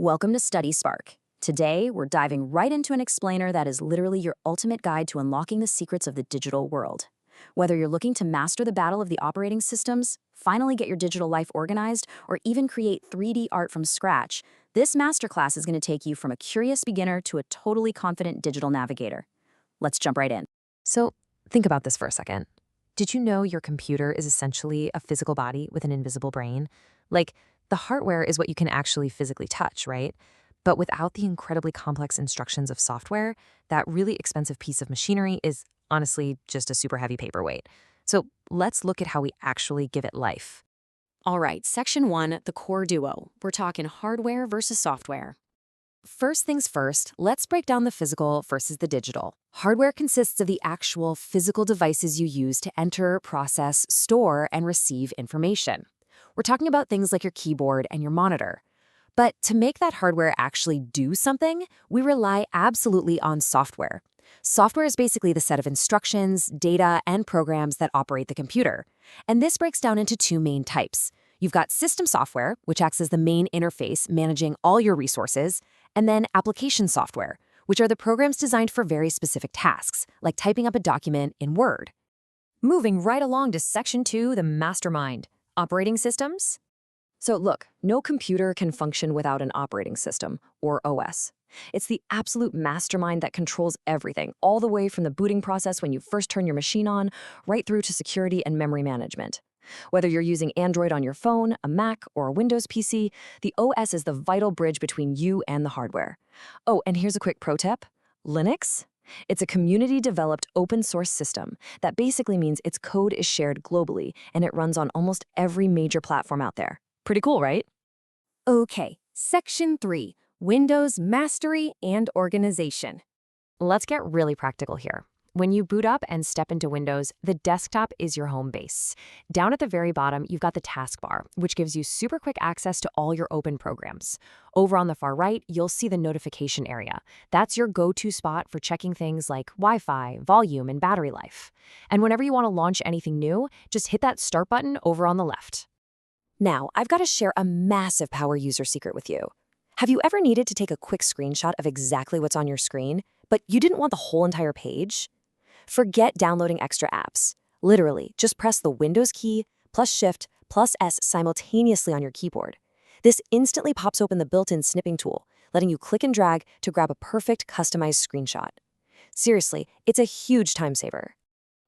Welcome to Study Spark. Today, we're diving right into an explainer that is literally your ultimate guide to unlocking the secrets of the digital world. Whether you're looking to master the battle of the operating systems, finally get your digital life organized, or even create 3D art from scratch, this masterclass is going to take you from a curious beginner to a totally confident digital navigator. Let's jump right in. So think about this for a second. Did you know your computer is essentially a physical body with an invisible brain? Like, the hardware is what you can actually physically touch, right? But without the incredibly complex instructions of software, that really expensive piece of machinery is honestly just a super heavy paperweight. So let's look at how we actually give it life. All right, Section 1, the core duo. We're talking hardware versus software. First things first, let's break down the physical versus the digital. Hardware consists of the actual physical devices you use to enter, process, store, and receive information. We're talking about things like your keyboard and your monitor. But to make that hardware actually do something, we rely absolutely on software. Software is basically the set of instructions, data, and programs that operate the computer. And this breaks down into two main types. You've got system software, which acts as the main interface managing all your resources, and then application software, which are the programs designed for very specific tasks, like typing up a document in Word. Moving right along to Section 2, the mastermind. Operating systems? So look, no computer can function without an operating system, or OS. It's the absolute mastermind that controls everything, all the way from the booting process when you first turn your machine on, right through to security and memory management. Whether you're using Android on your phone, a Mac, or a Windows PC, the OS is the vital bridge between you and the hardware. Oh, and here's a quick pro tip. Linux? It's a community-developed open-source system that basically means its code is shared globally and it runs on almost every major platform out there. Pretty cool, right? Okay, Section 3, Windows Mastery and Organization. Let's get really practical here. When you boot up and step into Windows, the desktop is your home base. Down at the very bottom, you've got the taskbar, which gives you super quick access to all your open programs. Over on the far right, you'll see the notification area. That's your go-to spot for checking things like Wi-Fi, volume, and battery life. And whenever you want to launch anything new, just hit that Start button over on the left. Now, I've got to share a massive power user secret with you. Have you ever needed to take a quick screenshot of exactly what's on your screen, but you didn't want the whole entire page? Forget downloading extra apps. Literally, just press the Windows key plus Shift plus S simultaneously on your keyboard. This instantly pops open the built-in snipping tool, letting you click and drag to grab a perfect customized screenshot. Seriously, it's a huge time saver.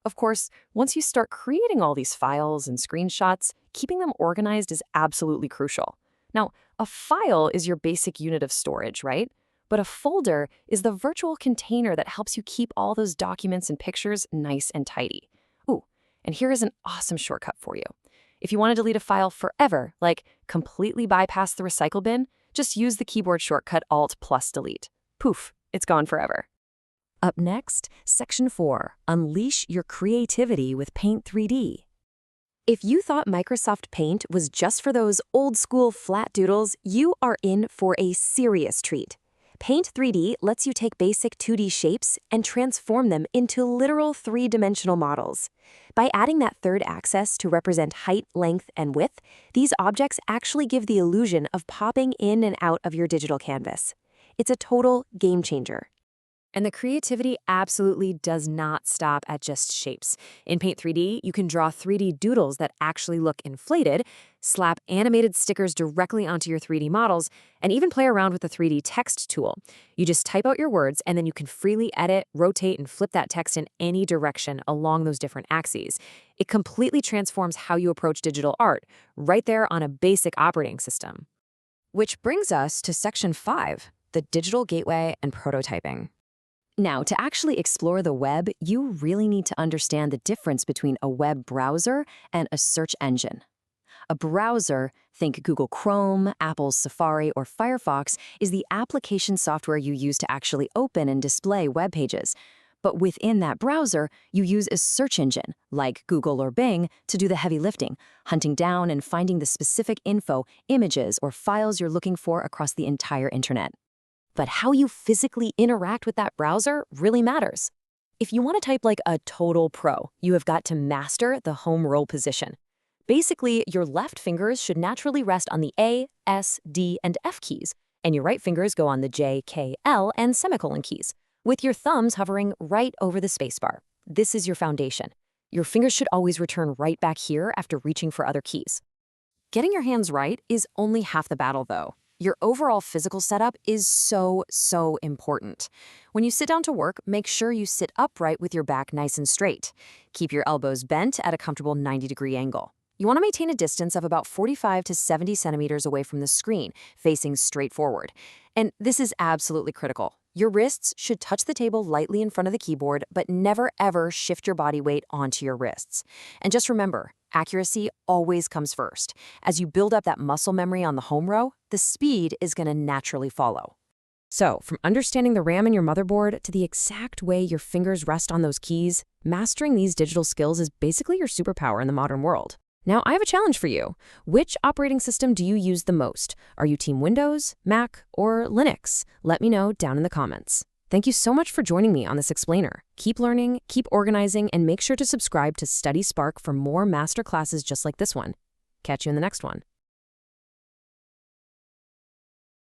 Of course, once you start creating all these files and screenshots, keeping them organized is absolutely crucial. Now, a file is your basic unit of storage, right? But a folder is the virtual container that helps you keep all those documents and pictures nice and tidy. Ooh, and here is an awesome shortcut for you. If you want to delete a file forever, like completely bypass the recycle bin, just use the keyboard shortcut Alt plus Delete. Poof, it's gone forever. Up next, Section 4, Unleash your creativity with Paint 3D. If you thought Microsoft Paint was just for those old-school flat doodles, you are in for a serious treat. Paint 3D lets you take basic 2D shapes and transform them into literal three-dimensional models. By adding that third axis to represent height, length, and width, these objects actually give the illusion of popping in and out of your digital canvas. It's a total game changer. And the creativity absolutely does not stop at just shapes. In Paint 3D, you can draw 3D doodles that actually look inflated, slap animated stickers directly onto your 3D models, and even play around with the 3D text tool. You just type out your words, and then you can freely edit, rotate, and flip that text in any direction along those different axes. It completely transforms how you approach digital art, right there on a basic operating system. Which brings us to Section 5, the digital gateway and prototyping. Now, to actually explore the web, you really need to understand the difference between a web browser and a search engine. A browser, think Google Chrome, Apple's Safari, or Firefox, is the application software you use to actually open and display web pages. But within that browser, you use a search engine, like Google or Bing, to do the heavy lifting, hunting down and finding the specific info, images, or files you're looking for across the entire internet. But how you physically interact with that browser really matters. If you want to type like a total pro, you have got to master the home roll position. Basically, your left fingers should naturally rest on the A, S, D, and F keys, and your right fingers go on the J, K, L, and semicolon keys, with your thumbs hovering right over the spacebar. This is your foundation. Your fingers should always return right back here after reaching for other keys. Getting your hands right is only half the battle, though. Your overall physical setup is so important. When you sit down to work, make sure you sit upright with your back nice and straight. Keep your elbows bent at a comfortable 90-degree angle. You want to maintain a distance of about 45 to 70 centimeters away from the screen, facing straight forward. And this is absolutely critical. Your wrists should touch the table lightly in front of the keyboard, but never ever shift your body weight onto your wrists. And just remember, accuracy always comes first. As you build up that muscle memory on the home row, the speed is going to naturally follow. So, from understanding the RAM in your motherboard to the exact way your fingers rest on those keys, mastering these digital skills is basically your superpower in the modern world. Now, I have a challenge for you. Which operating system do you use the most? Are you Team Windows, Mac, or Linux? Let me know down in the comments. Thank you so much for joining me on this explainer. Keep learning, keep organizing, and make sure to subscribe to Study Spark for more master classes just like this one. Catch you in the next one.